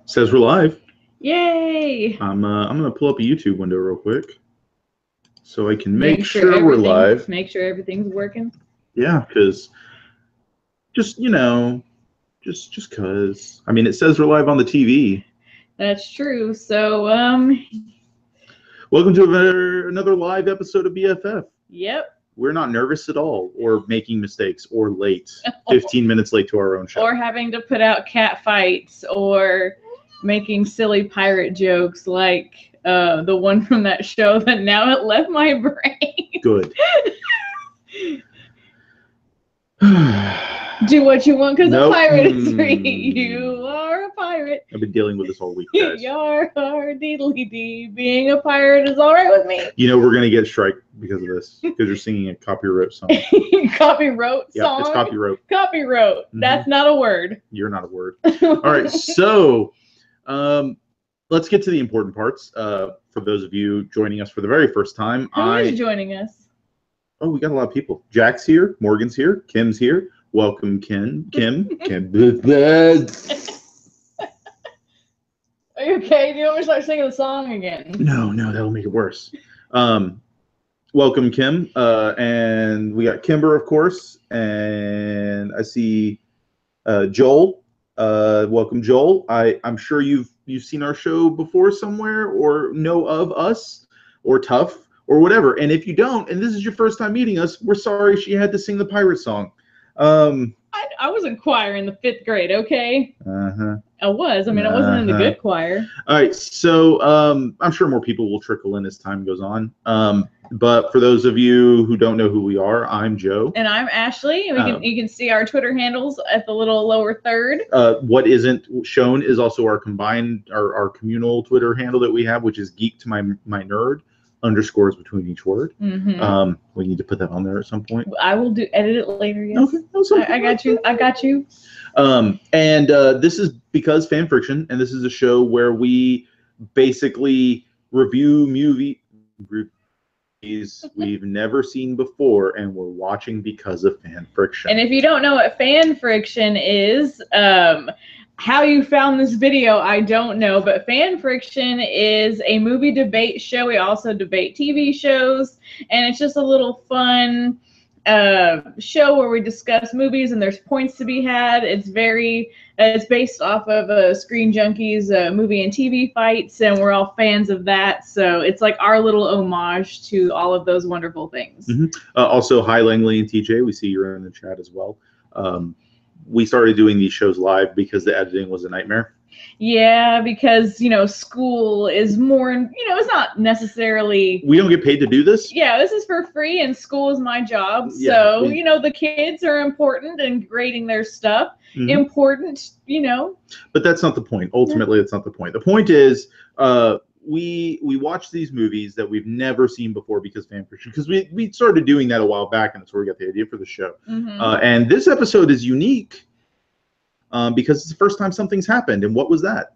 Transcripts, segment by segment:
Says we're live. Yay! I'm gonna pull up a YouTube window real quick so I can make sure we're live. Make sure everything's working. Yeah, because just cause. I mean, it says we're live on the TV. That's true. So welcome to another live episode of BFF. Yep. We're not nervous at all, or making mistakes, or late. 15 minutes late to our own show. Or having to put out cat fights, or making silly pirate jokes like the one from that show that now it left my brain. Good. Do what you want because a pirate is free. You are a pirate. I've been dealing with this all week, guys. Yar, diddly dee. Being a pirate is all right with me. You know we're going to get strike because of this, because you're singing a copyright song. Copyright song? Yeah, it's copyright. Copyright. Mm-hmm. That's not a word. You're not a word. All right, so let's get to the important parts. For those of you joining us for the very first time. Who is joining us? Oh, we got a lot of people. Jack's here. Morgan's here. Kim's here. Welcome, Kim. Kim. Are you okay? Do you want me to start singing the song again? No, that'll make it worse. Welcome, Kim. And we got Kimber, of course. And I see Joel. Welcome, Joel. I'm sure you've seen our show before somewhere, or know of us, or Tough, or whatever. And if you don't, and this is your first time meeting us, we're sorry she had to sing the pirate song. I was in choir in the 5th grade, okay? Uh-huh. I was. I mean, I wasn't in the good choir. All right, so I'm sure more people will trickle in as time goes on. But for those of you who don't know who we are, I'm Joe. And I'm Ashley. You can see our Twitter handles at the little lower third. What isn't shown is also our combined, our communal Twitter handle that we have, which is geek to my nerd. Underscores between each word. Mm-hmm. We need to put that on there at some point. I will edit it later. Yes. Okay. I got you. I got you. And this is because Fan Friction, and this is a show where we basically review movies we've never seen before, and we're watching because of Fan Friction. And if you don't know what Fan Friction is, how you found this video, I don't know, but Fan Friction is a movie debate show. We also debate TV shows, and it's just a little fun show where we discuss movies, and there's points to be had. It's based off of Screen Junkies movie and TV fights, and we're all fans of that. So it's like our little homage to all of those wonderful things. Mm-hmm. Also, hi Langley and TJ. We see you're in the chat as well. We started doing these shows live because the editing was a nightmare. Yeah, because, school is more, it's not necessarily... We don't get paid to do this? Yeah, this is for free, and school is my job. Yeah, so, the kids are important and grading their stuff. Mm-hmm. Important, But that's not the point. Ultimately, that's not the point. The point is... We watch these movies that we've never seen before because Fan Friction, because we started doing that a while back, and that's where we got the idea for the show. Mm-hmm. And this episode is unique because it's the first time something's happened. And what was that?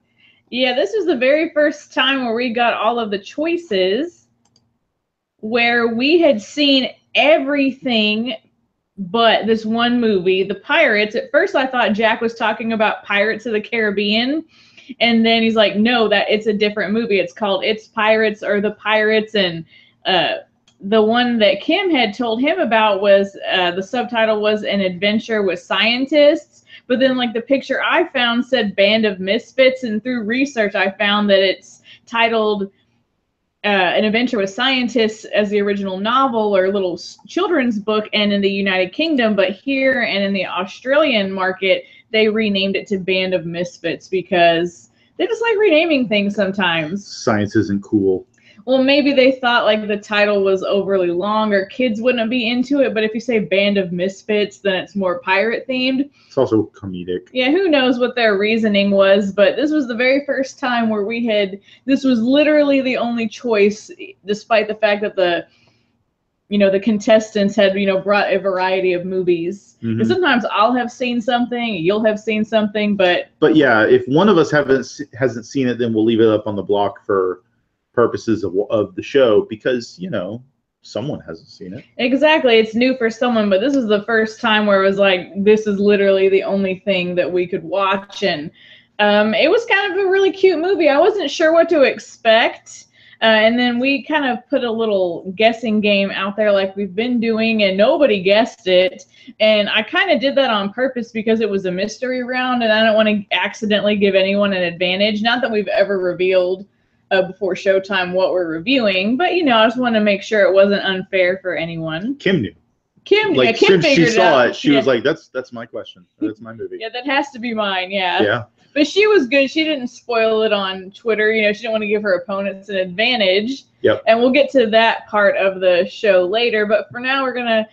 Yeah, this was the very first time where we got all of the choices, where we had seen everything but this one movie, The Pirates. At first, I thought Jack was talking about Pirates of the Caribbean. And then he's like, no, that it's a different movie. It's called It's Pirates or The Pirates. And the one that Kim had told him about was the subtitle was An Adventure with Scientists. But then like the picture I found said Band of Misfits. And through research, I found that it's titled An Adventure with Scientists as the original novel or little children's book and in the United Kingdom. But here and in the Australian market, they renamed it to Band of Misfits because they just like renaming things sometimes. Science isn't cool. Well, maybe they thought like the title was overly long or kids wouldn't be into it. But if you say Band of Misfits, then it's more pirate themed. It's also comedic. Yeah, who knows what their reasoning was. But this was the very first time where this was literally the only choice, despite the fact that the contestants had, brought a variety of movies. Mm-hmm. And sometimes I'll have seen something, you'll have seen something, but yeah, if one of us hasn't seen it, then we'll leave it up on the block for purposes of the show because, someone hasn't seen it. Exactly. It's new for someone, but this is the first time where it was like, this is literally the only thing that we could watch. And It was kind of a really cute movie. I wasn't sure what to expect. And then we kind of put a little guessing game out there like we've been doing, and nobody guessed it. And I kind of did that on purpose because it was a mystery round, and I don't want to accidentally give anyone an advantage. Not that we've ever revealed before showtime what we're reviewing, but, you know, I just want to make sure it wasn't unfair for anyone. Kim knew. Kim since she saw it, she yeah. was like, "That's my question. That's my movie." Yeah, that has to be mine. Yeah. Yeah. But she was good. She didn't spoil it on Twitter. You know, she didn't want to give her opponents an advantage. Yep. And we'll get to that part of the show later. But for now, we're going to,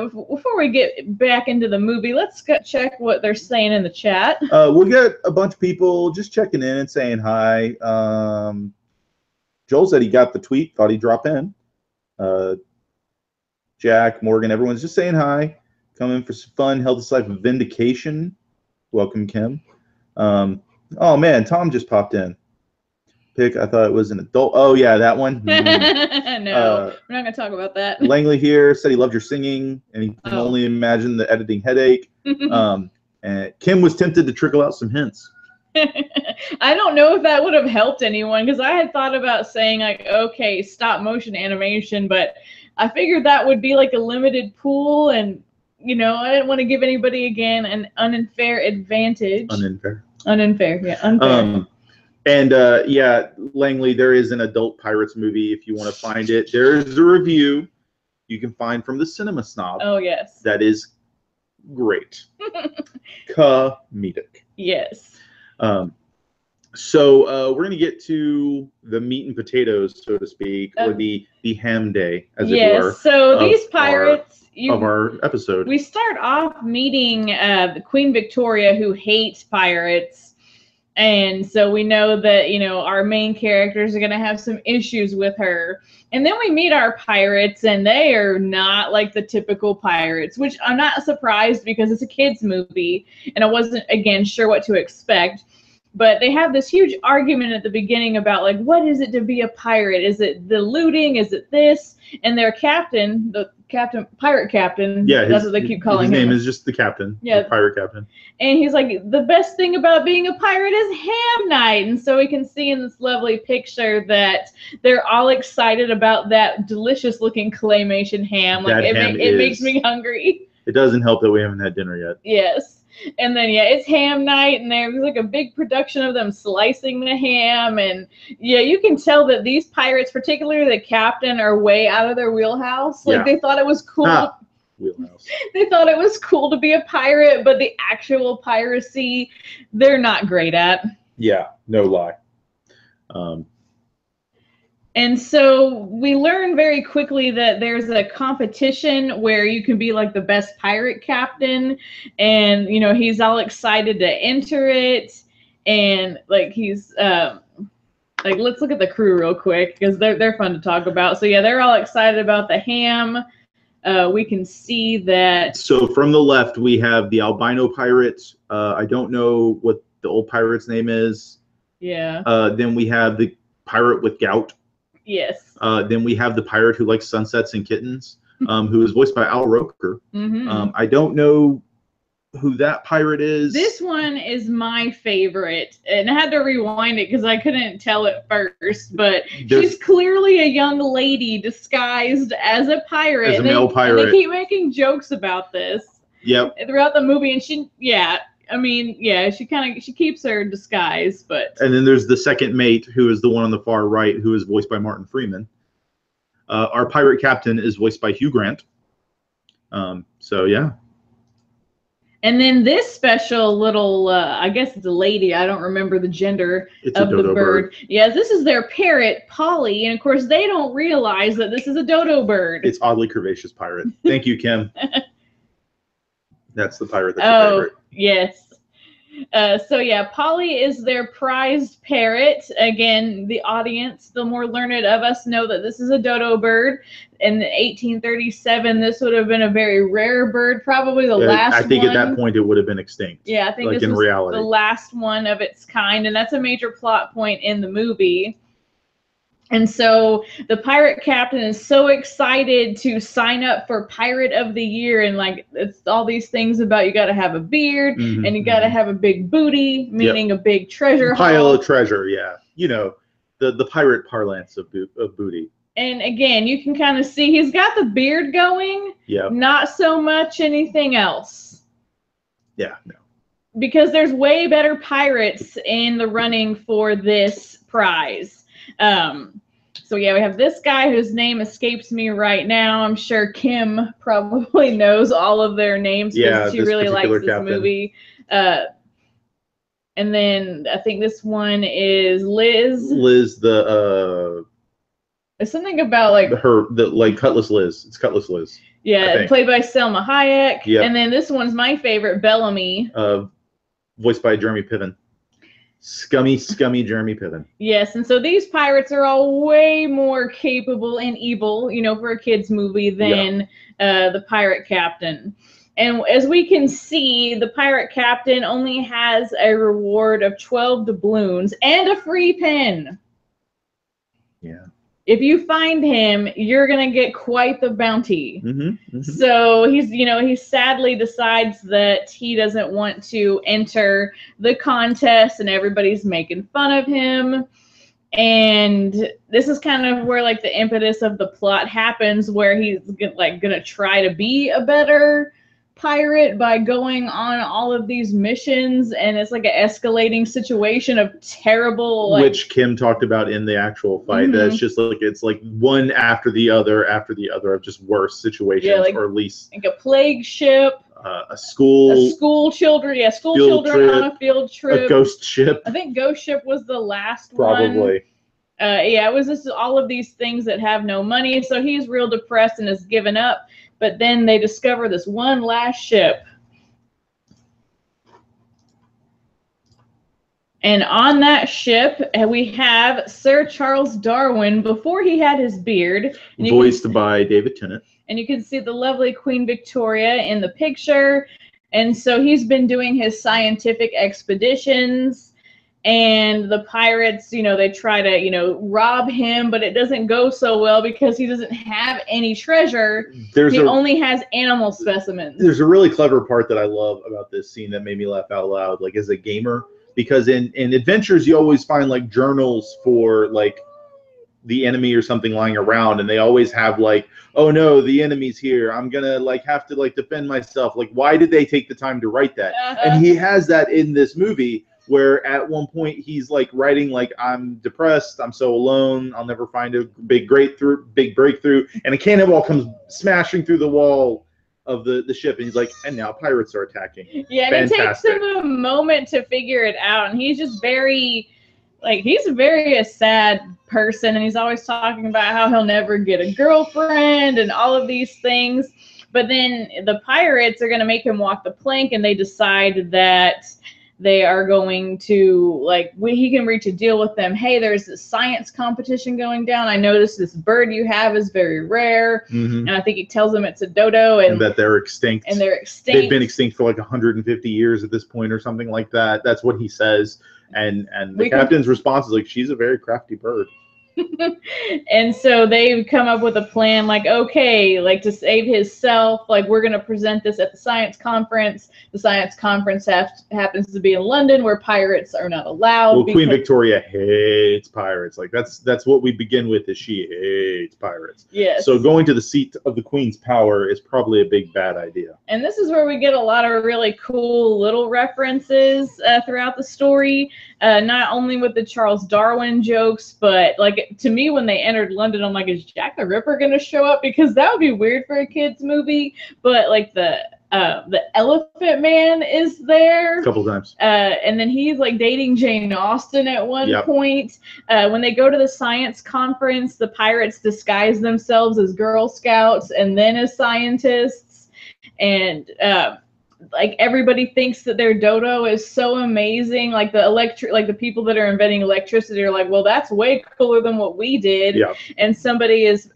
before we get back into the movie, let's check what they're saying in the chat. We'll get a bunch of people just checking in and saying hi. Joel said he got the tweet, thought he'd drop in. Jack, Morgan, everyone's just saying hi. Coming for some fun, held this life of vindication. Welcome, Kim. Oh man, Tom just popped in. Pick, I thought it was an adult. Oh yeah, that one. No, we're not gonna talk about that. Langley here said he loved your singing, and he can only imagine the editing headache. And Kim was tempted to trickle out some hints. I don't know if that would have helped anyone, because I had thought about saying like, okay, stop motion animation, but I figured that would be like a limited pool, and you know, I didn't want to give anybody again an unfair advantage. Unfair, yeah, unfair. And yeah, Langley, there is an adult Pirates movie if you want to find it. There is a review you can find from the Cinema Snob. Oh yes. That is great. Comedic. Yes. So we're gonna get to the meat and potatoes, so to speak, or the ham day, as it were. Yes. So these pirates of our episode. We start off meeting the Queen Victoria, who hates pirates, and so we know that, you know, our main characters are going to have some issues with her. And then we meet our pirates, and they are not like the typical pirates, which I'm not surprised because it's a kids movie, and I wasn't, again, sure what to expect. But they have this huge argument at the beginning about, like, what is it to be a pirate? Is it the looting? Is it this? And their captain, pirate captain, yeah, that's what they keep calling him. His name is just the captain, the pirate captain. And he's like, the best thing about being a pirate is ham night. And so we can see in this lovely picture that they're all excited about that delicious looking claymation ham. Like, it makes me hungry. It doesn't help that we haven't had dinner yet. Yes. And then, yeah, it's ham night, and there's like a big production of them slicing the ham. And yeah, you can tell that these pirates, particularly the captain, are way out of their wheelhouse. Like, they thought it was cool. Wheelhouse. They thought it was cool to be a pirate, but the actual piracy, they're not great at. Yeah, no lie. And so we learn very quickly that there's a competition where you can be like the best pirate captain, and you know, he's all excited to enter it, and like he's like, let's look at the crew real quick because they're fun to talk about. So yeah, they're all excited about the ham. We can see that. So from the left we have the albino pirate. I don't know what the old pirate's name is. Yeah. Then we have the pirate with gout. Yes. Then we have the pirate who likes sunsets and kittens, who is voiced by Al Roker. I don't know who that pirate is. This one is my favorite, and I had to rewind it because I couldn't tell at first, but she's clearly a young lady disguised as a pirate. As a male pirate. And they keep making jokes about this. Yep. Throughout the movie, and she keeps her disguise, but. And then there's the second mate, who is the one on the far right, who is voiced by Martin Freeman. Our pirate captain is voiced by Hugh Grant. So yeah. And then this special little, I guess it's a lady. I don't remember the gender of the bird. Yeah, this is their parrot, Polly. And, of course, they don't realize that this is a dodo bird. It's oddly curvaceous pirate. Thank you, Kim. That's the pirate that's your favorite. Yes. So, yeah, Polly is their prized parrot. Again, the audience, the more learned of us, know that this is a dodo bird. In 1837, this would have been a very rare bird, probably the last one. I think at that point it would have been extinct. Yeah, I think this was the last one of its kind, and that's a major plot point in the movie. And so the pirate captain is so excited to sign up for Pirate of the Year, and like it's all these things about you got to have a beard and you got to have a big booty, meaning a big treasure pile haul. of treasure. Yeah, you know, the pirate parlance of booty. And again, you can kind of see he's got the beard going. Yeah. Not so much anything else. Yeah. No. Because there's way better pirates in the running for this prize. So yeah, we have this guy whose name escapes me right now. I'm sure Kim probably knows all of their names because she really likes this movie. And then I think this one is Liz. Liz, the There's something about like Cutlass Liz. It's Cutlass Liz. Yeah, played by Selma Hayek. Yep. And then this one's my favorite, Bellamy. Voiced by Jeremy Piven. Scummy Jeremy Piven. Yes, and so these pirates are all way more capable and evil, you know, for a kid's movie than the pirate captain. And as we can see, the pirate captain only has a reward of 12 doubloons and a free pen. Yeah. If you find him, you're going to get quite the bounty. So he sadly decides that he doesn't want to enter the contest and everybody's making fun of him. And this is kind of where like the impetus of the plot happens, where he's like going to try to be a better pirate by going on all of these missions, and it's like an escalating situation of terrible, like, which Kim talked about in the actual fight. That's just like it's like one after the other of just worse situations, or at least like a plague ship, school children on a field trip, a ghost ship. I think ghost ship was the last probably. It was just all of these things that have no money, so he's real depressed and has given up. But then they discover this one last ship. And on that ship, we have Sir Charles Darwin before he had his beard. Voiced by David Tennant. And you can see the lovely Queen Victoria in the picture. And so he's been doing his scientific expeditions. And the pirates, they try to, rob him, but it doesn't go so well because he doesn't have any treasure. He only has animal specimens. There's a really clever part that I love about this scene that made me laugh out loud, like as a gamer, because in adventures you always find like journals for like the enemy or something lying around, and they always have like, oh no, the enemy's here, I'm gonna like have to like defend myself. Like, why did they take the time to write that? And he has that in this movie, where at one point he's like writing like, I'm depressed, I'm so alone, I'll never find a big breakthrough, and a cannonball comes smashing through the wall of the ship, and he's like, and now pirates are attacking. Yeah, and Fantastic. It takes him a moment to figure it out, and he's just he's a very sad person, and he's always talking about how he'll never get a girlfriend and all of these things. But then the pirates are going to make him walk the plank, and they decide that they are going to, he can reach a deal with them. Hey, there's this science competition going down. I noticed this bird you have is very rare. And I think he tells them it's a dodo. And that they're extinct. And they're extinct. They've been extinct for like 150 years at this point or something like that. That's what he says. And the captain's response is like, she's a very crafty bird. And so they've come up with a plan, to save himself, we're going to present this at the science conference. The science conference happens to be in London, where pirates are not allowed. Well, Queen Victoria hates pirates. Like that's what we begin with, is she hates pirates. Yes. So going to the seat of the Queen's power is probably a big bad idea. And this is where we get a lot of really cool little references throughout the story. Not only with the Charles Darwin jokes, but to me, when they entered London, I'm like, is Jack the Ripper going to show up? Because that would be weird for a kid's movie. But the Elephant Man is there a couple times, and then he's dating Jane Austen at one point. When they go to the science conference, the pirates disguise themselves as Girl Scouts and then as scientists, and everybody thinks that their dodo is so amazing. The people that are inventing electricity are like, well, that's way cooler than what we did. And somebody is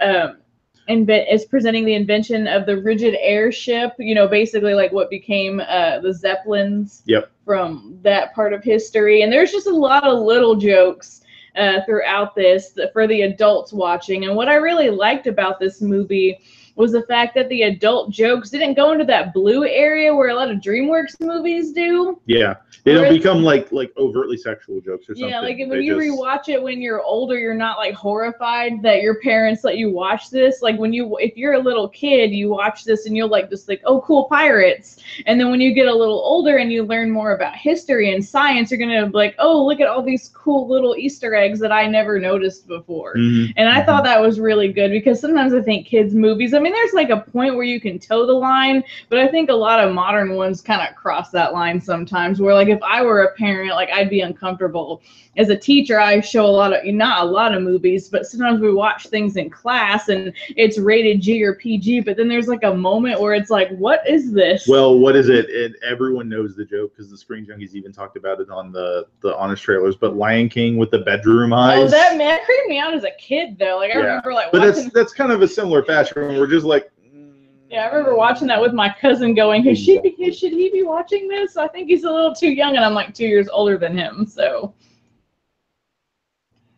presenting the invention of the rigid airship, basically what became the Zeppelins from that part of history. And there's just a lot of little jokes throughout this for the adults watching. And what I really liked about this movie was the fact that the adult jokes didn't go into that blue area where a lot of DreamWorks movies do. Yeah, they don't become like overtly sexual jokes or something. Yeah, like when you rewatch it when you're older, you're not like horrified that your parents let you watch this. Like if you're a little kid, you watch this and you'll like just like, oh, cool pirates. And then when you get a little older and you learn more about history and science, you're gonna be like, oh, look at all these cool little Easter eggs that I never noticed before. And I thought that was really good because sometimes I think kids' movies, I mean, there's like a point where you can toe the line, but I think a lot of modern ones kind of cross that line sometimes where like if I were a parent, like I'd be uncomfortable. As a teacher, I show not a lot of movies, but sometimes we watch things in class and it's rated G or PG, but then there's like a moment where it's like, what is this? Well, what is it? And everyone knows the joke because the Screen Junkies even talked about it on the Honest trailers, but Lion King with the bedroom eyes. Oh, that creeped me out as a kid though. Like I remember like watching... But that's kind of a similar fashion when we're just like, yeah, I remember watching that with my cousin going, hey, should he be watching this? I think he's a little too young, and I'm like 2 years older than him, so.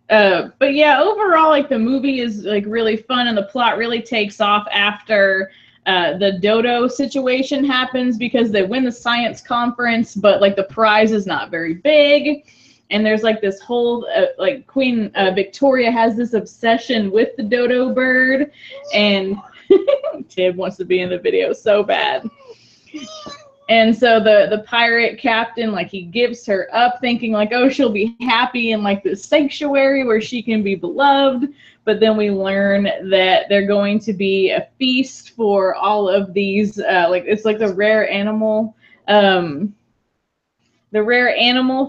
But yeah, overall, like the movie is like really fun, and the plot really takes off after the dodo situation happens because they win the science conference, but like the prize is not very big. And there's like this whole, like Queen Victoria has this obsession with the dodo bird, and Tib wants to be in the video so bad. And so the pirate captain, like he gives her up thinking like, oh, she'll be happy in like this sanctuary where she can be beloved. But then we learn that they're going to be a feast for all of these, like it's like the rare animal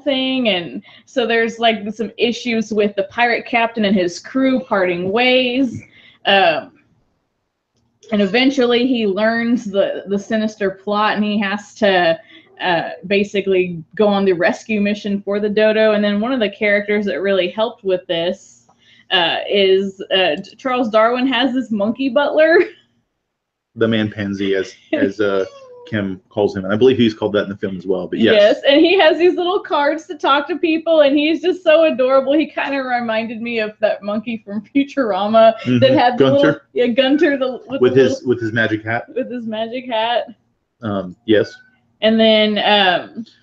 thing. And so there's like some issues with the pirate captain and his crew parting ways. And eventually he learns the sinister plot and he has to basically go on the rescue mission for the dodo. And then one of the characters that really helped with this is Charles Darwin has this monkey butler. The man pansy, as Kim calls him. And I believe he's called that in the film as well. But yes. Yes, and he has these little cards to talk to people, and he's just so adorable. He kind of reminded me of that monkey from Futurama that had Gunter. Gunter with his magic hat. With his magic hat. Yes. And then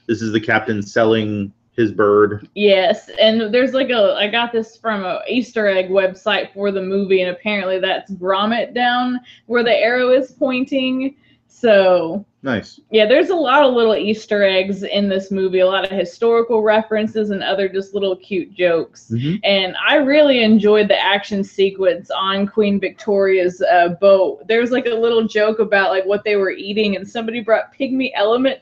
this is the captain selling his bird. Yes, and there's like I got this from a Easter egg website for the movie, and apparently that's Grommet down where the arrow is pointing. So nice. Yeah, there's a lot of little Easter eggs in this movie, a lot of historical references and other just little cute jokes. And I really enjoyed the action sequence on Queen Victoria's boat. There's like a little joke about like what they were eating, and somebody brought elephant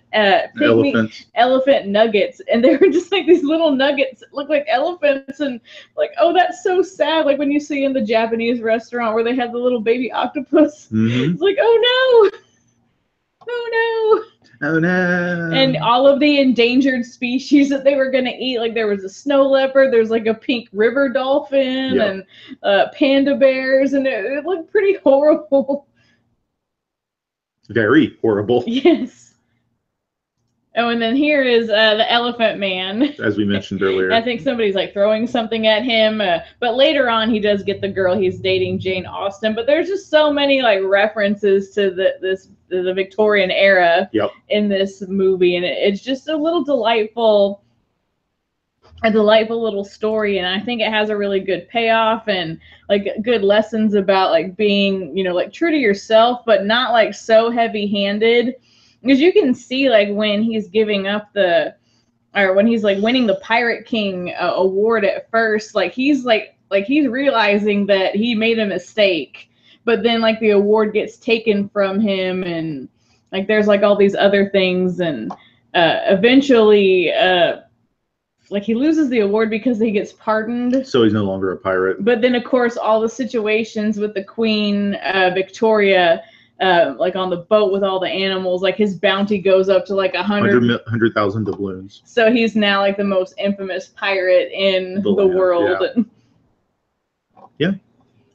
nuggets, and they were just like these little nuggets that look like elephants, and like, oh, that's so sad. Like when you see in the Japanese restaurant where they have the little baby octopus, it's like, oh no. Oh no! Oh no! And all of the endangered species that they were gonna eat, like there was a snow leopard, there's like a pink river dolphin, and panda bears, and it looked pretty horrible. Very horrible. Yes. Oh, and then here is the Elephant Man. As we mentioned earlier. I think somebody's like throwing something at him. But later on, he does get the girl he's dating, Jane Austen. But there's just so many like references to the Victorian era in this movie. And it's just a delightful little story. And I think it has a really good payoff and like good lessons about like being, like true to yourself, but not like so heavy-handed. Because you can see, like, when he's giving up when he's, like, winning the Pirate King award at first, like, he's realizing that he made a mistake. But then, like, the award gets taken from him, and, like, there's, like, all these other things. And eventually, like, he loses the award because he gets pardoned. So he's no longer a pirate. But then, of course, all the situations with the Queen Victoria... like on the boat with all the animals, like his bounty goes up to like 100,000 doubloons. So he's now like the most infamous pirate in the world. Yeah.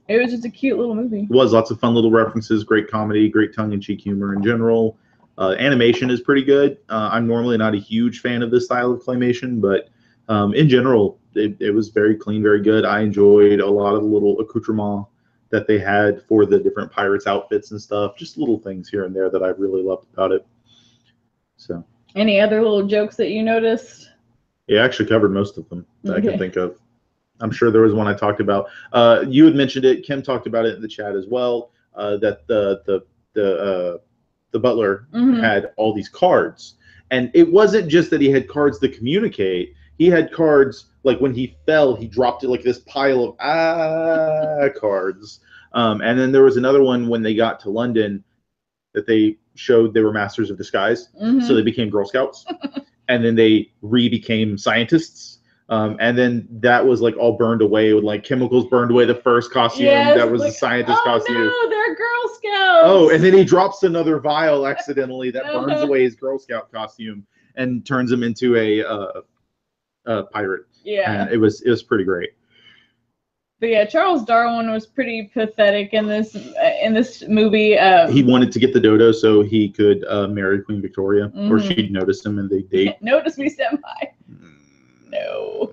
It was just a cute little movie. It was lots of fun little references, great comedy, great tongue-in-cheek humor in general. Animation is pretty good. I'm normally not a huge fan of this style of claymation, but in general, it was very clean, very good. I enjoyed a lot of the little accoutrements that they had for the different pirates outfits and stuff. Just little things here and there that I really loved about it. So. Any other little jokes that you noticed? Yeah, I actually covered most of them that I can think of. I'm sure there was one I talked about. You had mentioned it. Kim talked about it in the chat as well. That the butler had all these cards, and it wasn't just that he had cards to communicate. He had cards like when he fell, he dropped it like this pile of cards. And then there was another one when they got to London that they showed they were masters of disguise, so they became Girl Scouts, and then they became scientists. And then that was like all burned away with like chemicals burned away. The first costume that was like, the scientist costume. No, they're Girl Scouts. Oh, and then he drops another vial accidentally that burns away his Girl Scout costume and turns him into a pirate. Yeah, and it was pretty great. But yeah, Charles Darwin was pretty pathetic in this movie. He wanted to get the dodo so he could marry Queen Victoria, or she'd notice him and they'd date. Notice me, senpai. No.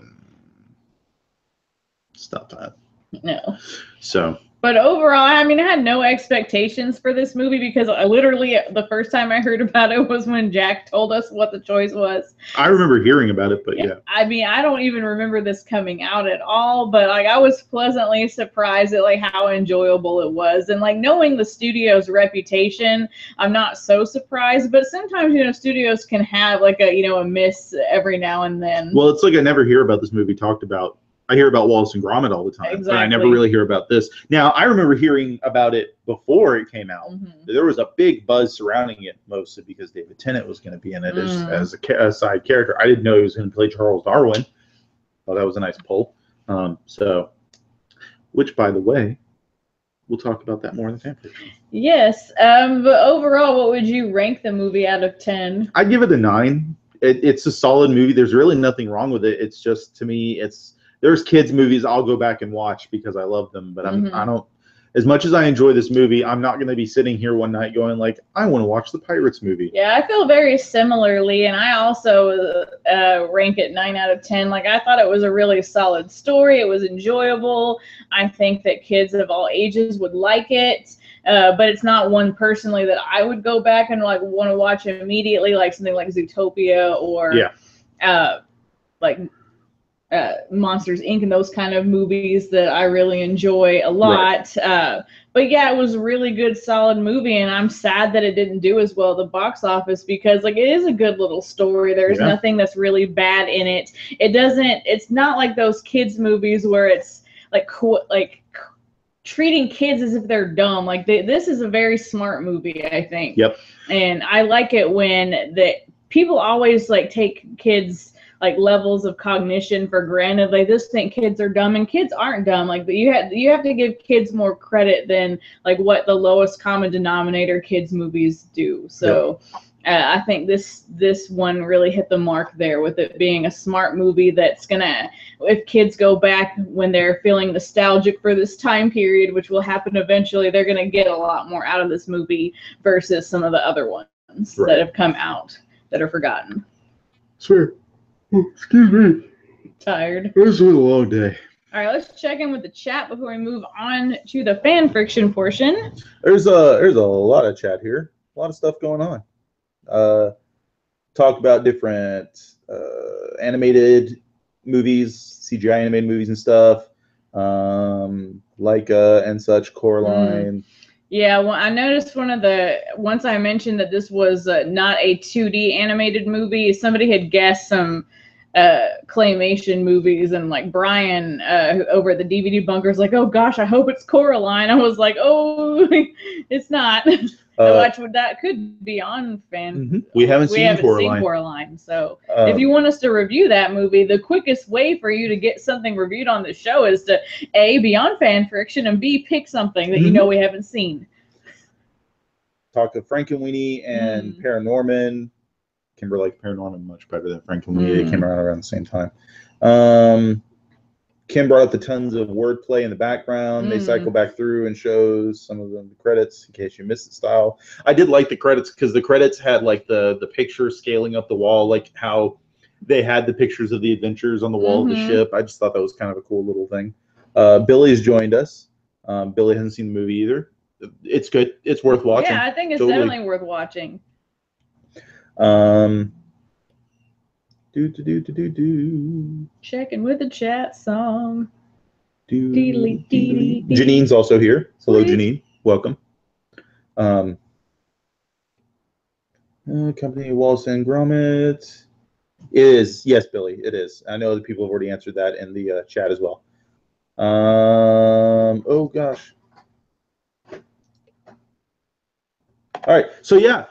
Stop that. No. So. But overall, I mean, I had no expectations for this movie because literally the first time I heard about it was when Jack told us what the choice was. I remember hearing about it, but yeah. I mean, I don't even remember this coming out at all, but like I was pleasantly surprised at like how enjoyable it was. And like knowing the studio's reputation, I'm not so surprised, but sometimes, you know, studios can have like a miss every now and then. Well, it's like I never hear about this movie talked about. I hear about Wallace and Gromit all the time, exactly. But I never really hear about this. Now, I remember hearing about it before it came out. There was a big buzz surrounding it, mostly because David Tennant was going to be in it as a side character. I didn't know he was going to play Charles Darwin. Well, that was a nice pull. Which, by the way, we'll talk about that more in the fan fiction. Yes, but overall, what would you rank the movie out of 10? I'd give it a 9. It's a solid movie. There's really nothing wrong with it. It's just, to me, there's kids movies I'll go back and watch because I love them, but I don't, as much as I enjoy this movie, I'm not going to be sitting here one night going like, I want to watch the Pirates movie. Yeah, I feel very similarly, and I also rank it 9 out of 10. Like, I thought it was a really solid story. It was enjoyable. I think that kids of all ages would like it. But it's not one personally that I would go back and like want to watch immediately, like something like Zootopia or like Monsters Inc. and those kind of movies that I really enjoy a lot. Right. But yeah, it was a really good, solid movie, and I'm sad that it didn't do as well at the box office because like it is a good little story. There's nothing that's really bad in it. It's not like those kids movies where it's like treating kids as if they're dumb. Like this is a very smart movie, I think. Yep. And I like it when people always like take kids like levels of cognition for granted. Like this think kids are dumb, and kids aren't dumb. Like you have to give kids more credit than like what the lowest common denominator kids movies do. So I think this one really hit the mark there with it being a smart movie that's gonna, if kids go back when they're feeling nostalgic for this time period, which will happen eventually, they're gonna get a lot more out of this movie versus some of the other ones that have come out that are forgotten. Sure. Excuse me. Tired. This was a long day. All right, let's check in with the chat before we move on to the fan fiction portion. There's a lot of chat here. A lot of stuff going on. Talk about different animated movies, CGI animated movies and stuff. Leica and such, Coraline. Yeah, well, I noticed once I mentioned that this was not a 2D animated movie, somebody had guessed some claymation movies, and like Brian over at the DVD bunker is like, oh gosh, I hope it's Coraline. I was like, oh, it's not. That could be on fan. We haven't seen Coraline. So if you want us to review that movie, the quickest way for you to get something reviewed on the show is to A, be on fan fiction, and B, pick something that you know we haven't seen. Talk to Frankenweenie and Paranorman. Kimber liked Paranorman much better than Frankenweenie. They came around the same time. Kim brought up the tons of wordplay in the background. They cycle back through and shows some of the credits in case you missed it style. I did like the credits because the credits had like the picture scaling up the wall, like how they had the pictures of the adventures on the wall of the ship. I just thought that was kind of a cool little thing. Billy's joined us. Billy hasn't seen the movie either. It's good. It's worth watching. Yeah, I think it's definitely worth watching. Checking with the chat song. Janine's also here. Hello, Janine. Welcome. Company Wallace and Gromit. It is. Yes, Billy, it is. I know that people have already answered that in the chat as well. Oh, gosh. All right, so yeah,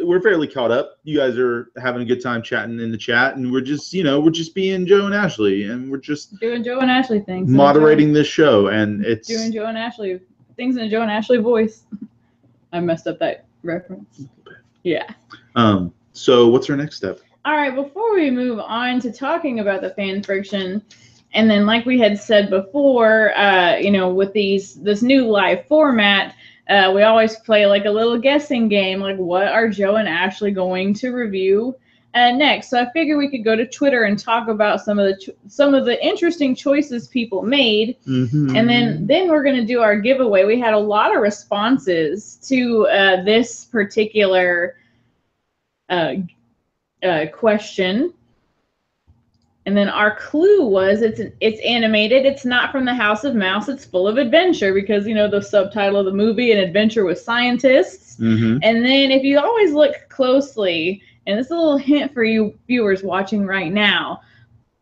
we're fairly caught up. You guys are having a good time chatting in the chat, and we're just being Joe and Ashley, and we're just doing Joe and Ashley things, moderating this show, and it's doing Joe and Ashley things in a Joe and Ashley voice. I messed up that reference. Yeah. So what's our next step? All right, before we move on to talking about the fan fiction, and then like we had said before, with this new live format. We always play like a little guessing game, like what are Joe and Ashley going to review next? So I figured we could go to Twitter and talk about some of the interesting choices people made, and then we're going to do our giveaway. We had a lot of responses to this particular question. And then our clue was it's animated. It's not from the House of Mouse. It's full of adventure because, the subtitle of the movie, An Adventure with Scientists. And then if you always look closely, and this is a little hint for you viewers watching right now,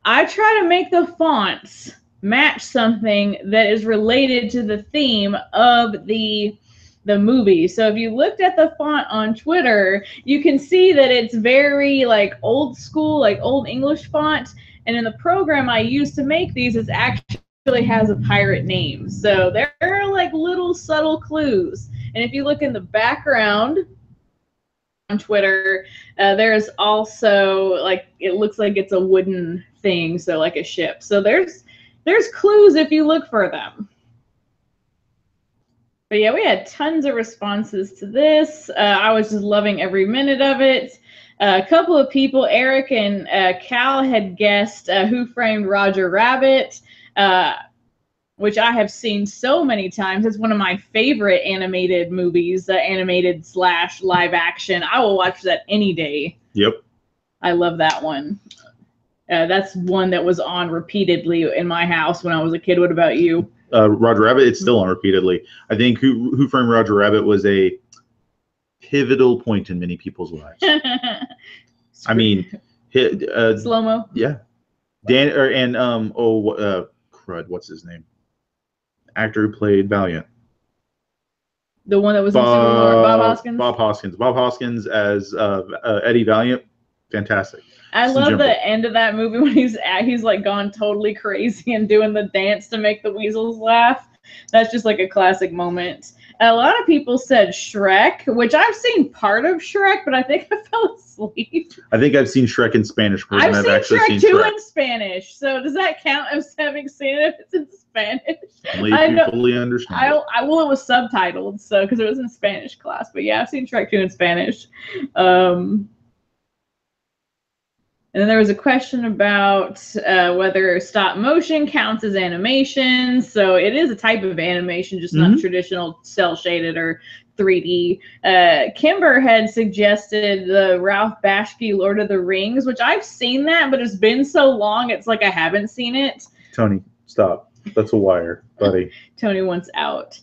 I try to make the fonts match something that is related to the theme of the movie. So if you looked at the font on Twitter, you can see that it's very like old school, like old English font. And in the program I use to make these, it actually has a pirate name. So there are like little subtle clues. And if you look in the background on Twitter, there's also like, it looks like it's a wooden thing, so like a ship. So there's clues if you look for them. But yeah, we had tons of responses to this. I was just loving every minute of it. A couple of people, Eric and Cal, had guessed Who Framed Roger Rabbit, which I have seen so many times. It's one of my favorite animated movies, animated / live action. I will watch that any day. Yep. I love that one. That's one that was on repeatedly in my house when I was a kid. What about you? Roger Rabbit, it's still on repeatedly. I think Who Framed Roger Rabbit was a pivotal point in many people's lives. I mean, slow-mo. Yeah. Crud, what's his name? Actor who played Valiant. The one that was in Super Mario, Bob Hoskins? Bob Hoskins as Eddie Valiant. Fantastic. I love the end of that movie when he's like gone totally crazy and doing the dance to make the weasels laugh. That's just like a classic moment. A lot of people said Shrek, which I've seen part of Shrek, but I think I fell asleep. I think I've seen Shrek in Spanish more than I've actually seen Shrek 2 Shrek. in Spanish. So does that count as having seen it if it's in Spanish? Only if you fully understand. It was subtitled, so because it was in Spanish class. But yeah, I've seen Shrek 2 in Spanish. And then there was a question about whether stop motion counts as animation. So it is a type of animation, just not traditional cel shaded or 3D. Kimber had suggested the Ralph Bakshi Lord of the Rings, which I've seen that, but it's been so long, it's like I haven't seen it. Tony, stop. That's a wire, buddy. Tony wants out.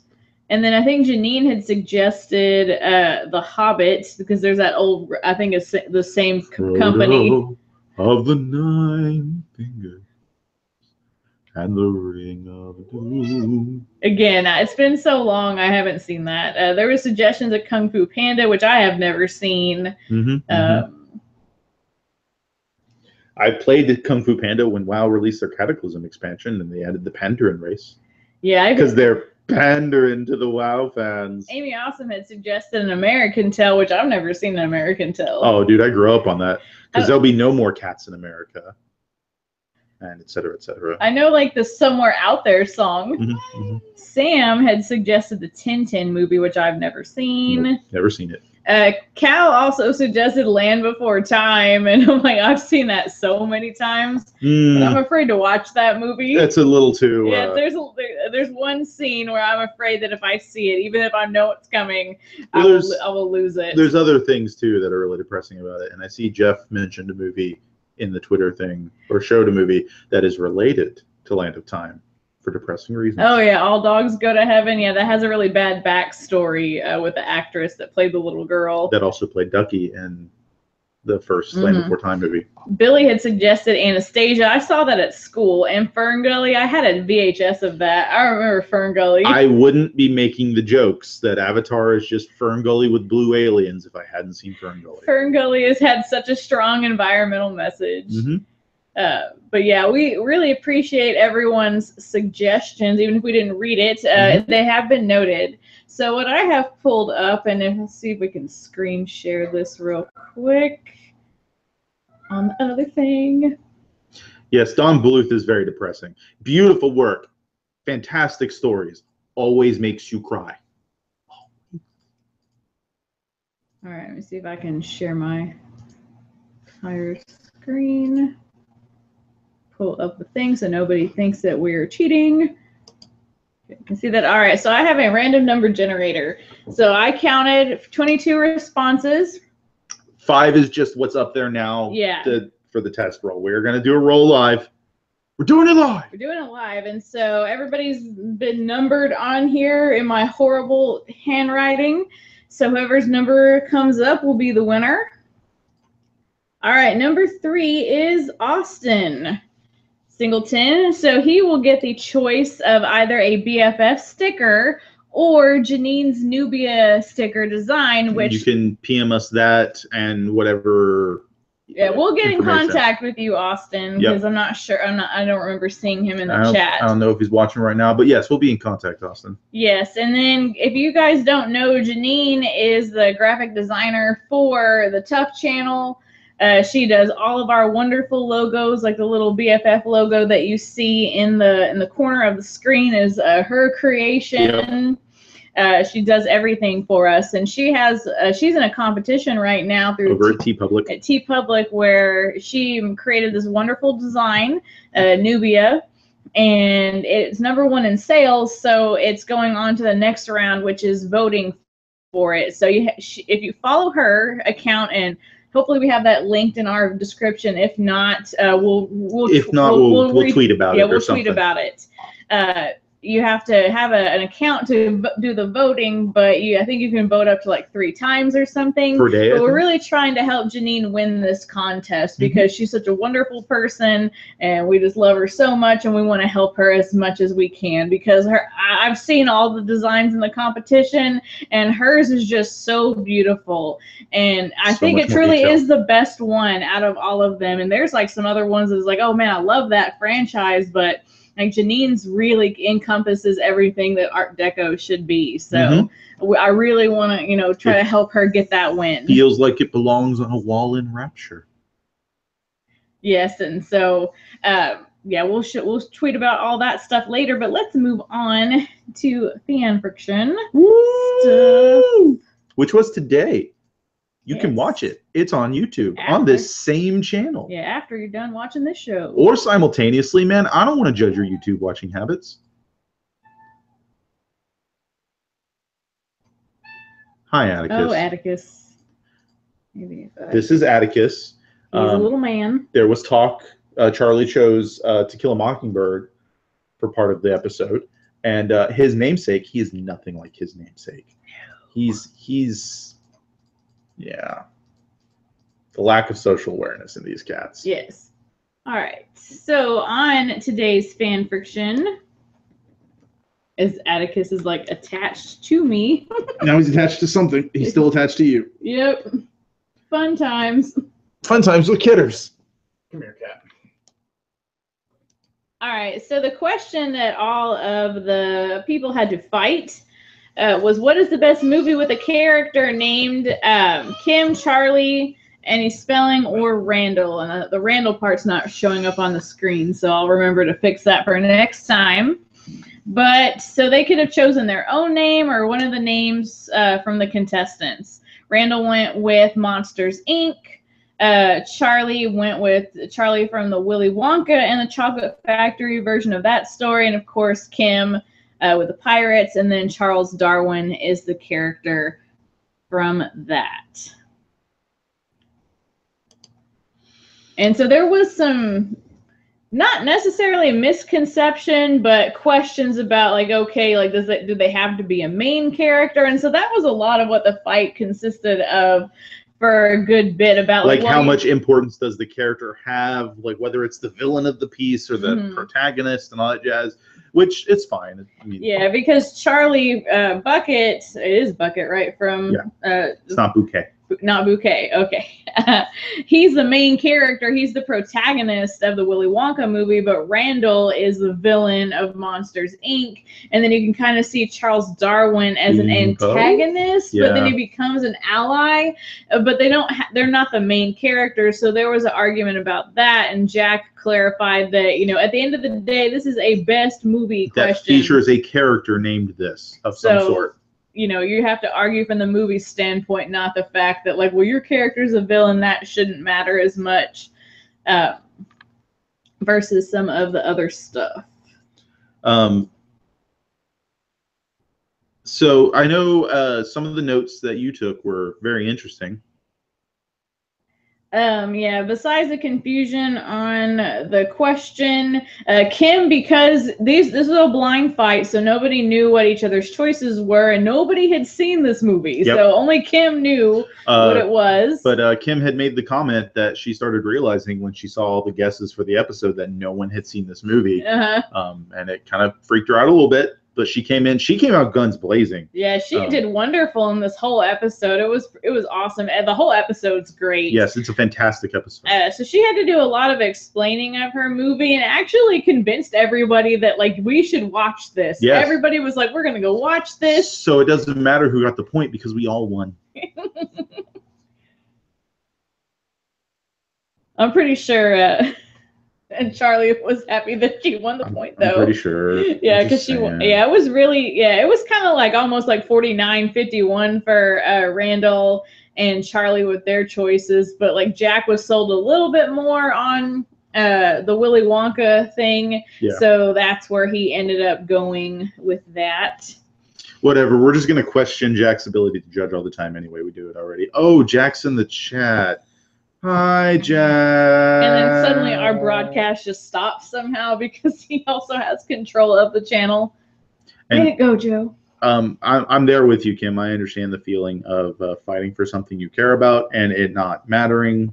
And then I think Janine had suggested The Hobbit, because there's that old, I think it's the same company. Of the 9 fingers and the ring of doom. Again, it's been so long, I haven't seen that. There were suggestions of Kung Fu Panda, which I have never seen. I played the Kung Fu Panda when WoW released their Cataclysm expansion, and they added the Pandarin race. Yeah, because they're pandering to the WoW fans. Amy Awesome had suggested an American Tale, which I've never seen an American Tale. Oh, dude, I grew up on that. Because there'll be no more cats in America. And et cetera, et cetera. I know, like, the Somewhere Out There song. Sam had suggested the Tintin movie, which I've never seen. Nope, never seen it. Cal also suggested Land Before Time, and I'm like, I've seen that so many times, but I'm afraid to watch that movie. It's a little too. Yeah, there's one scene where I'm afraid that if I see it, even if I know it's coming, I will lose it. There's other things too that are really depressing about it, and I see Jeff mentioned a movie in the Twitter thing, or showed a movie that is related to Land of Time for depressing reasons. Oh yeah, All Dogs Go to Heaven. Yeah, that has a really bad backstory with the actress that played the little girl. That also played Ducky in the first Land Before Time movie. Billy had suggested Anastasia. I saw that at school. And Fern Gully, I had a VHS of that. I remember Fern Gully. I wouldn't be making the jokes that Avatar is just Fern Gully with blue aliens if I hadn't seen Fern Gully. Fern Gully has had such a strong environmental message. But yeah, we really appreciate everyone's suggestions, even if we didn't read it. They have been noted. So what I have pulled up, and let's see if we can screen share this real quick on the other thing. Yes, Don Bluth is very depressing. Beautiful work. Fantastic stories. Always makes you cry. All right, let me see if I can share my entire screen. Pull up the thing so nobody thinks that we're cheating. You can see that. All right, so I have a random number generator. So I counted 22 responses. 5 is just what's up there now. Yeah. For the test roll. We're going to do a roll live. We're doing it live. We're doing it live. And so everybody's been numbered on here in my horrible handwriting. So whoever's number comes up will be the winner. All right, number 3 is Austin Singleton. So he will get the choice of either a BFF sticker or Janine's Nubia sticker design, which you can PM us that and whatever. Yeah, we'll get in contact with you, Austin, because I'm not sure. I don't remember seeing him in the chat. I don't know if he's watching right now, but yes, we'll be in contact, Austin. Yes, and then if you guys don't know, Janine is the graphic designer for the Tough channel. She does all of our wonderful logos, like the little BFF logo that you see in the corner of the screen is her creation. Yep. She does everything for us, and she has she's in a competition right now through over at TeePublic. At TeePublic, where she created this wonderful design, Nubia, and it's #1 in sales. So it's going on to the next round, which is voting for it. So if you follow her account, and hopefully we have that linked in our description. If not, we'll tweet about it. Yeah, we'll tweet about it. You have to have an account to do the voting, but I think you can vote up to like 3 times or something. Per day. But we're really trying to help Janine win this contest because she's such a wonderful person, and we just love her so much, and we want to help her as much as we can because I've seen all the designs in the competition, and hers is just so beautiful. And I think it truly is the best one out of all of them. And there's like some other ones that's like, oh man, I love that franchise, but like Janine's really encompasses everything that Art Deco should be. So I really want to, try to help her get that win. Feels like it belongs on a wall in Rapture. Yes, and so we'll tweet about all that stuff later. But let's move on to fan fiction stuff, which was today. You can watch it. It's on YouTube on this same channel. Yeah, after you're done watching this show. Or simultaneously, man. I don't want to judge your YouTube watching habits. Hi, Atticus. Oh, Atticus. This is Atticus. He's a little man. There was talk. Charlie chose To Kill a Mockingbird for part of the episode. And his namesake, he is nothing like his namesake. He's yeah. The lack of social awareness in these cats. Yes. All right. So on today's fan fiction, as Atticus is like attached to me. Now he's attached to something. He's still attached to you. Yep. Fun times. Fun times with kidders. Come here, cat. All right. So the question that all of the people had to fight was, what is the best movie with a character named Kim, Charlie, any spelling, or Randall? And the Randall part's not showing up on the screen, so I'll remember to fix that for next time. But so they could have chosen their own name or one of the names from the contestants. Randall went with Monsters, Inc. Charlie went with Charlie from the Willy Wonka and the Chocolate Factory version of that story. And, of course, Kim with the Pirates. And then Charles Darwin is the character from that. And so there was some, not necessarily a misconception, but questions about, like, okay, like, do they have to be a main character? And so that was a lot of what the fight consisted of for a good bit, about like how much importance does the character have, like whether it's the villain of the piece or the protagonist and all that jazz, which it's fine. I mean, yeah, because Charlie Bucket, it is Bucket, right? From it's not Bouquet. Not Bouquet, okay. He's the main character. He's the protagonist of the Willy Wonka movie, but Randall is the villain of Monsters, Inc. And then you can kind of see Charles Darwin as an antagonist, but then he becomes an ally. But they're not the main characters, so there was an argument about that, and Jack clarified that, you know, at the end of the day, this is a best movie question. That features a character named this of some sort. You know, you have to argue from the movie standpoint, not the fact that, like, well, your character's a villain, that shouldn't matter as much, versus some of the other stuff. So I know some of the notes that you took were very interesting. Yeah, besides the confusion on the question, Kim, because this was a blind fight, so nobody knew what each other's choices were, and nobody had seen this movie, so only Kim knew what it was. But Kim had made the comment that she started realizing when she saw all the guesses for the episode that no one had seen this movie, and it kind of freaked her out a little bit. But she came out guns blazing. Yeah, she did wonderful in this whole episode. It was awesome. And the whole episode's great. Yes, it's a fantastic episode. So she had to do a lot of explaining of her movie, and actually convinced everybody that, like, we should watch this. Yes. Everybody was like, we're going to go watch this. So it doesn't matter who got the point because we all won. I'm pretty sure... And Charlie was happy that she won the point, though. I'm pretty sure. Yeah, because it was really, it was kind of like almost like 49-51 for Randall and Charlie with their choices. But, like, Jack was sold a little bit more on the Willy Wonka thing. Yeah. So that's where he ended up going with that. Whatever. We're just going to question Jack's ability to judge all the time anyway. We do it already. Oh, Jack's in the chat. Hi, Jack. And then suddenly our broadcast just stops somehow because he also has control of the channel. Way to go, Joe. I'm there with you, Kim. I understand the feeling of fighting for something you care about and it not mattering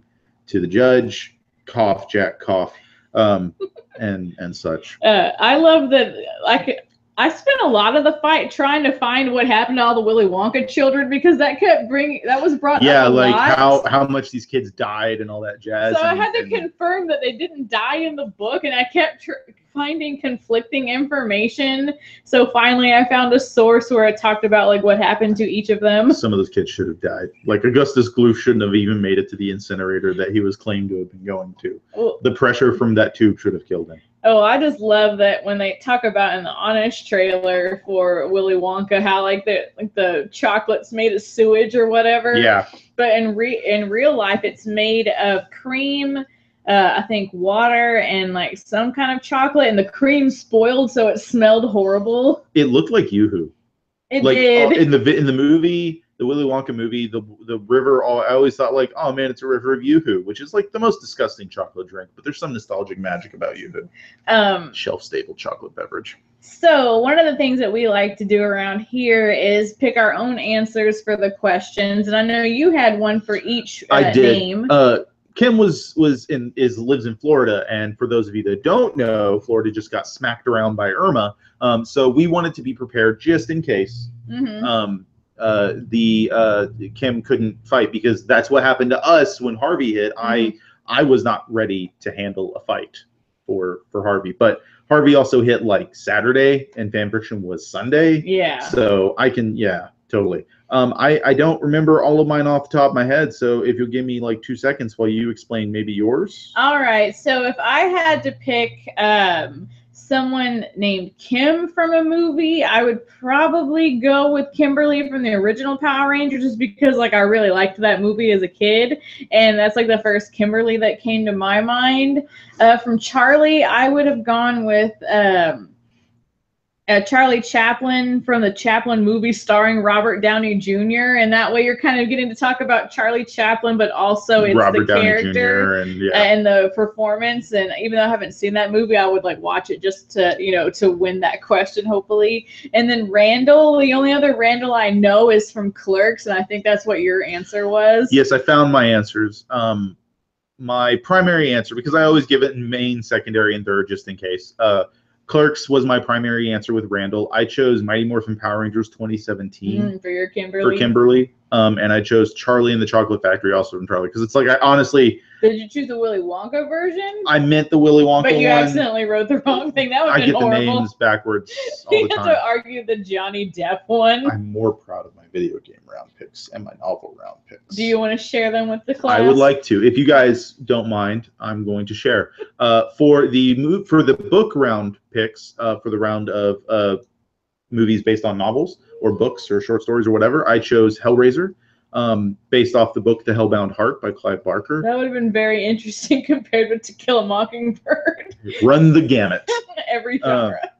to the judge. Cough, Jack, cough, and such. I love that. I spent a lot of the fight trying to find what happened to all the Willy Wonka children, because that was brought up a like lot. how much these kids died and all that jazz. So I had to confirm that they didn't die in the book, and I kept finding conflicting information. So finally I found a source where it talked about, like, what happened to each of them. Some of those kids should have died. Like, Augustus Gloop shouldn't have even made it to the incinerator that he was claimed to have been going to. Well, the pressure from that tube should have killed him. Oh, I just love that when they talk about in the Honest trailer for Willy Wonka how, like, the chocolate's made of sewage or whatever. Yeah. But in real life, it's made of cream, I think water, and, like, some kind of chocolate, and the cream spoiled, so it smelled horrible. It looked like Yoo-hoo. It did. In the movie, the Willy Wonka movie, the river, I always thought, like, oh man, it's a river of Yoo-hoo, which is like the most disgusting chocolate drink, but there's some nostalgic magic about Yoo-hoo. Shelf-stable chocolate beverage. So one of the things that we like to do around here is pick our own answers for the questions, and I know you had one for each name. Kim lives in Florida, and for those of you that don't know, Florida just got smacked around by Irma. So we wanted to be prepared just in case. Mm-hmm. Kim couldn't fight, because that's what happened to us when Harvey hit. Mm-hmm. I was not ready to handle a fight for Harvey, but Harvey also hit, like, Saturday and fan friction was Sunday. Yeah. So I can, totally. I don't remember all of mine off the top of my head, so if you'll give me like 2 seconds while you explain maybe yours. All right. So if I had to pick someone named Kim from a movie, I would probably go with Kimberly from the original Power Rangers, just because like I really liked that movie as a kid, and that's like the first Kimberly that came to my mind. From Charlie, I would have gone with Charlie Chaplin from the Chaplin movie starring Robert Downey Jr. And that way you're kind of getting to talk about Charlie Chaplin, but also it's Robert the Downey character Jr. and the performance. And even though I haven't seen that movie, I would like watch it just to, to win that question, hopefully. And then Randall, the only other Randall I know is from Clerks. And I think that's what your answer was. Yes, I found my answers. My primary answer, because I always give it in main, secondary, and third just in case. Clerks was my primary answer with Randall. I chose Mighty Morphin Power Rangers 2017 for your Kimberly. For Kimberly. And I chose Charlie and the Chocolate Factory also from Charlie, because it's like I honestly. Did you choose the Willy Wonka version? I meant the Willy Wonka one. But you accidentally wrote the wrong thing. That would have been horrible. I get the names backwards all the time. You have to argue the Johnny Depp one. I'm more proud of my video game round picks and my novel round picks. Do you want to share them with the class? I would like to. If you guys don't mind, I'm going to share. For the book round picks, for the round of movies based on novels or books or short stories or whatever, I chose Hellraiser. Based off the book The Hellbound Heart by Clive Barker. That would have been very interesting compared with To Kill a Mockingbird. Run the gamut. Every genre.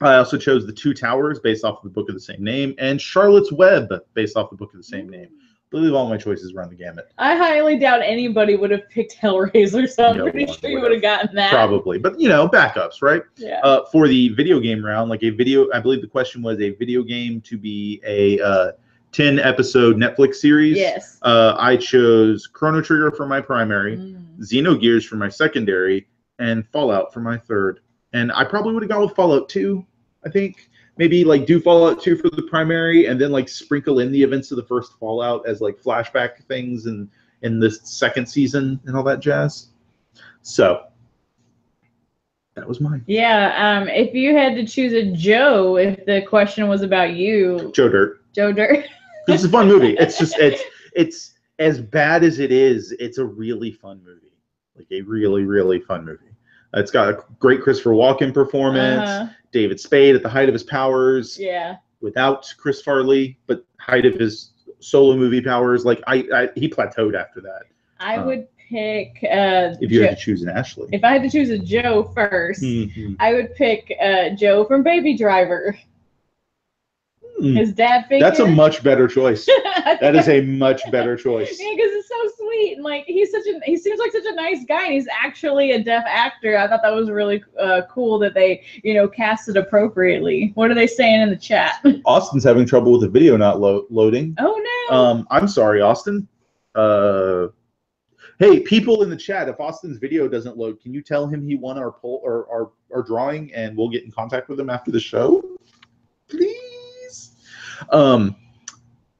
I also chose The Two Towers based off of the book of the same name, and Charlotte's Web based off the book of the same name. I believe all my choices run the gamut. I highly doubt anybody would have picked Hellraiser, so I'm pretty sure you would have gotten that. Probably, but backups, right? Yeah. For the video game round, I believe the question was a video game to be a 10-episode Netflix series. Yes. I chose Chrono Trigger for my primary, Xenogears for my secondary, and Fallout for my third. And I probably would have gone with Fallout 2, I think. Maybe do Fallout 2 for the primary, and then sprinkle in the events of the first Fallout as flashback things in this second season and all that jazz. So that was mine. Yeah. If you had to choose a Joe, if the question was about you. Joe Dirt. Joe Dirt. It's a fun movie. It's just it's as bad as it is. It's a really fun movie, a really, really fun movie. It's got a great Christopher Walken performance. David Spade at the height of his powers. Yeah. Without Chris Farley, but height of his solo movie powers. He plateaued after that. I would pick. If you had to choose an Ashley. If I had to choose a Joe first, I would pick Joe from Baby Driver. His dad figure. That's a much better choice. That is a much better choice. Yeah, because it's so sweet and he seems like such a nice guy. And he's actually a deaf actor. I thought that was really cool that they casted appropriately. What are they saying in the chat? Austin's having trouble with the video not loading. Oh no. I'm sorry, Austin. Hey, people in the chat, if Austin's video doesn't load, can you tell him he won our poll or our drawing, and we'll get in contact with him after the show, please?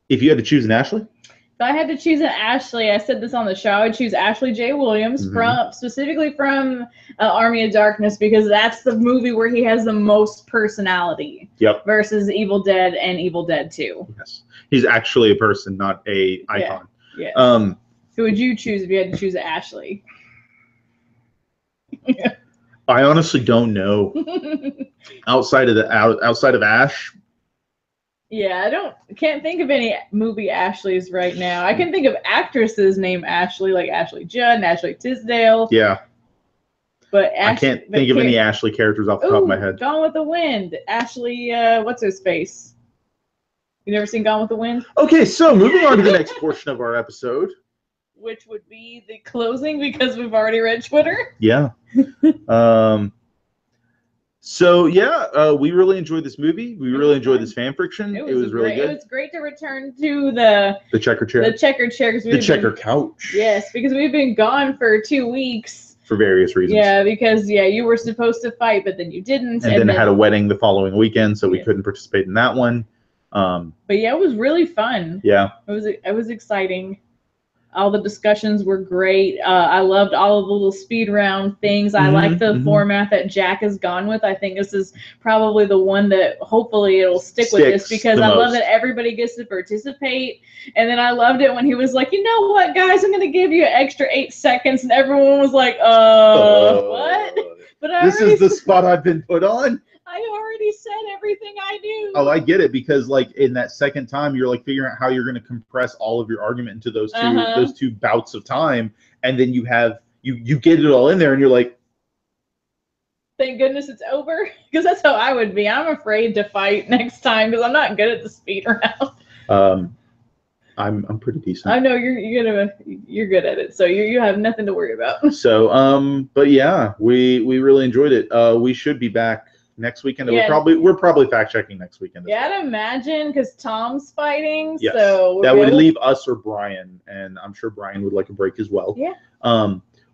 If you had to choose an Ashley? If I had to choose an Ashley, I said this on the show, I would choose Ashley J. Williams specifically from Army of Darkness, because that's the movie where he has the most personality. Yep. Versus Evil Dead and Evil Dead 2. Yes. He's actually a person, not a icon. Yeah. Who would you choose if you had to choose Ashley? I honestly don't know. outside of Ash. Yeah, can't think of any movie Ashleys right now. I can think of actresses named Ashley, like Ashley Judd and Ashley Tisdale. Yeah. But I can't think of any Ashley characters off the top of my head. Gone with the Wind. Ashley, what's her face? You never seen Gone with the Wind? Okay, so moving on to the next portion of our episode. Which would be the closing, because we've already read Twitter. Yeah. So we really enjoyed this movie. We really enjoyed this fan fiction. It was really good. It was great to return to the checker chair. The checker chair. The checker couch. Yes, because we've been gone for 2 weeks. For various reasons. Yeah, because you were supposed to fight, but then you didn't. And then had a wedding the following weekend, so we couldn't participate in that one. But it was really fun. Yeah. It was exciting. All the discussions were great. I loved all of the little speed round things. I like the format that Jack has gone with. I think this is probably the one that hopefully it'll stick with this, because I love that everybody gets to participate. And then I loved it when he was like, you know what, guys, I'm going to give you an extra 8 seconds. And everyone was like, what? But this is the spot I've been put on. I already said everything I knew. Oh, I get it, because like in that second time, you're like figuring out how you're going to compress all of your argument into those two bouts of time, and then you have you get it all in there, and you're like, thank goodness it's over, because that's how I would be. I'm afraid to fight next time because I'm not good at the speed round. I'm pretty decent. I know you're good at it, so you have nothing to worry about. So but yeah, we really enjoyed it. We should be back next weekend. Yeah. We're probably fact checking next weekend. Yeah, I'd imagine, because Tom's fighting. Yes. So that would leave us or Brian, and I'm sure Brian would like a break as well. Yeah.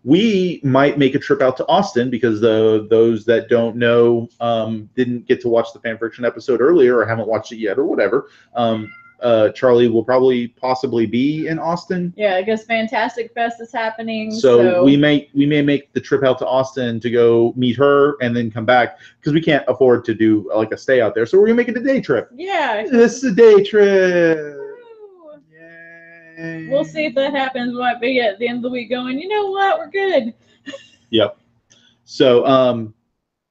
We might make a trip out to Austin, because those that don't know didn't get to watch the fan fiction episode earlier or haven't watched it yet or whatever. Charlie will possibly be in Austin. Yeah, I guess Fantastic Fest is happening. So we may make the trip out to Austin to go meet her and then come back, because we can't afford to do like a stay out there. So we're gonna make it a day trip. Yeah. This is a day trip. Yay. We'll see if that happens. We might be at the end of the week going, you know what, we're good. Yep. So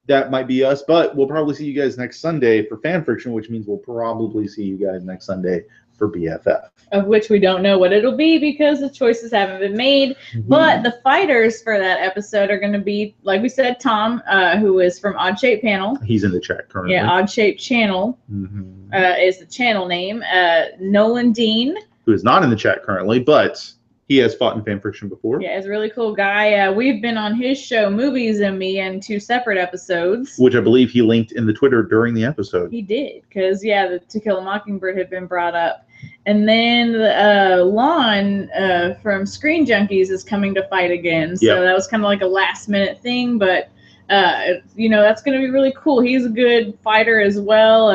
that might be us, but we'll probably see you guys next Sunday for fan fiction, which means we'll probably see you guys next Sunday for BFF. Of which we don't know what it'll be, because the choices haven't been made. But the fighters for that episode are going to be, like we said, Tom, who is from Odd Shape Panel. He's in the chat currently. Yeah, Odd Shape Channel is the channel name. Nolan Dean, who is not in the chat currently, but he has fought in fan fiction before. Yeah, he's a really cool guy. We've been on his show, Movies and Me, in 2 separate episodes. Which I believe he linked in the Twitter during the episode. He did, because, yeah, the To Kill a Mockingbird had been brought up. And then Lon from Screen Junkies is coming to fight again. So that was kind of like a last-minute thing, but, that's going to be really cool. He's a good fighter as well.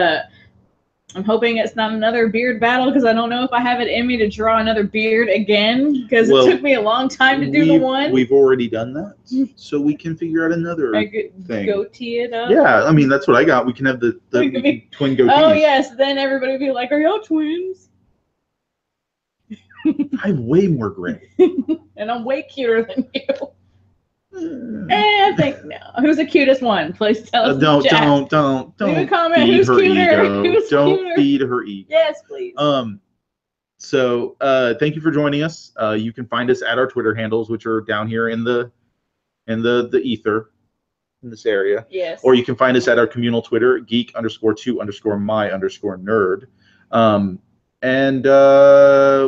I'm hoping it's not another beard battle, because I don't know if I have it in me to draw another beard again, because it took me a long time to do the one. We've already done that, so we can figure out another thing. Goatee it up. Yeah, I mean, that's what I got. We can have the twin goatees. Oh, yes. Then everybody would be like, are y'all twins? I have way more gray. And I'm way cuter than you. I think no. Who's the cutest one? Please tell us. Don't leave a comment. Who's cuter? Don't feed her ego. Yes, please. So thank you for joining us. You can find us at our Twitter handles, which are down here in the ether in this area. Yes. Or you can find us at our communal Twitter, geek_2_my_nerd. And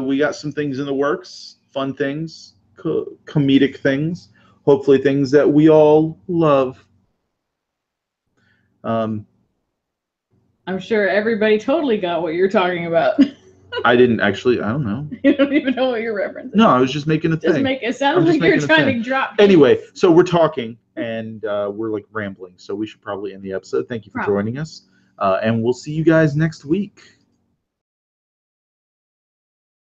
we got some things in the works, fun things, comedic things. Hopefully things that we all love. I'm sure everybody totally got what you're talking about. I didn't actually. I don't know. You don't even know what you're referencing. No, I was just making a thing. It sounds like you're trying to drop. Anyway, so we're talking and we're like rambling. So we should probably end the episode. Thank you for joining us. And we'll see you guys next week.